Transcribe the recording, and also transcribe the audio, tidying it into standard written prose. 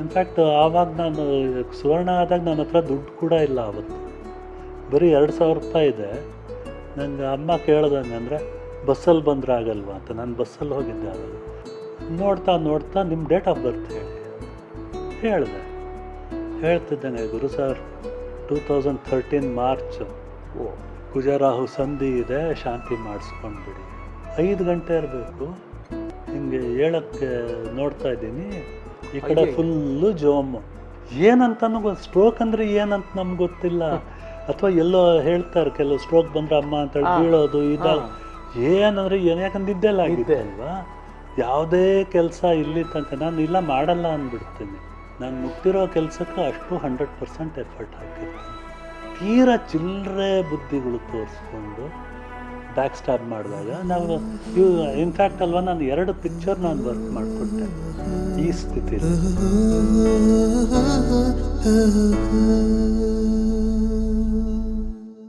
In fact ಆವಾಗ ನಾನು ಸುವರ್ಣ ಆದಾಗ ನನ್ನ ಹತ್ರ ದುಡ್ಡು ಕೂಡ ಇಲ್ಲ ಆವತ್ತು, ಬರೀ 2,000 ರೂಪಾಯಿ ಇದೆ. ನಂಗೆ ಅಮ್ಮ ಕೇಳ್ದಂಗೆ ಅಂದರೆ ಬಸ್ಸಲ್ಲಿ ಬಂದರೆ ಆಗಲ್ವಾ ಅಂತ. ನಾನು ಬಸ್ಸಲ್ಲಿ ಹೋಗಿದ್ದೆ ಆವಾಗ. ನೋಡ್ತಾ ನೋಡ್ತಾ ನಿಮ್ಮ ಡೇಟ್ ಆಫ್ ಬರ್ತ್ ಹೇಳಿ ಹೇಳಿದೆ. ಹೇಳ್ತಿದ್ದೇನೆ, ಗುರು ಸರ್ 2013 ಮಾರ್ಚ್ ಕುಜರಾಹು ಸಂಧಿ ಇದೆ, ಶಾಂತಿ ಮಾಡಿಸ್ಕೊಂಡ್ಬಿಡಿ. 5 ಗಂಟೆ ಇರಬೇಕು. ಹಿಂಗೆ ಹೇಳಕ್ಕೆ ನೋಡ್ತಾ ಇದ್ದೀನಿ, ಈ ಕಡೆ ಫುಲ್ಲು ಜೋಮು. ಏನಂತನೂ ಸ್ಟ್ರೋಕ್ ಅಂದರೆ ಏನಂತ ನಮ್ಗೆ ಗೊತ್ತಿಲ್ಲ. ಅಥವಾ ಎಲ್ಲೋ ಹೇಳ್ತಾರೆ ಕೆಲವು ಸ್ಟ್ರೋಕ್ ಬಂದರೆ ಅಮ್ಮ ಅಂತೇಳಿ ಬೀಳೋದು ಇದಾಗ ಏನಂದರೆ ಏನು, ಯಾಕಂದ್ರೆ ನಿದ್ದೆಲ್ಲ ಆಗಿದೆ ಅಲ್ವಾ. ಯಾವುದೇ ಕೆಲಸ ಇಲ್ಲಿ ತನಕ ನಾನು ಇಲ್ಲ ಮಾಡಲ್ಲ ಅಂದ್ಬಿಡ್ತೀನಿ. ನಾನು ಮುಟ್ಟಿರೋ ಕೆಲಸಕ್ಕೆ ಅಷ್ಟು 100% ಎಫರ್ಟ್ ಹಾಕಿರ್ತೀನಿ. ತೀರಾ ಚಿಲ್ಲರೆ ಬುದ್ಧಿಗಳು ತೋರಿಸ್ಕೊಂಡು ಬ್ಯಾಕ್ ಸ್ಟಾಪ್ ಮಾಡಿದಾಗ ನಾವು ಇನ್ಫ್ಯಾಕ್ಟ್ ಅಲ್ವಾ, ನಾನು 2 ಪಿಕ್ಚರ್ ನಾನು ವರ್ಕ್ ಮಾಡಿಕೊಟ್ಟೆ ಈ ಸ್ಥಿತಿಯಲ್ಲಿ.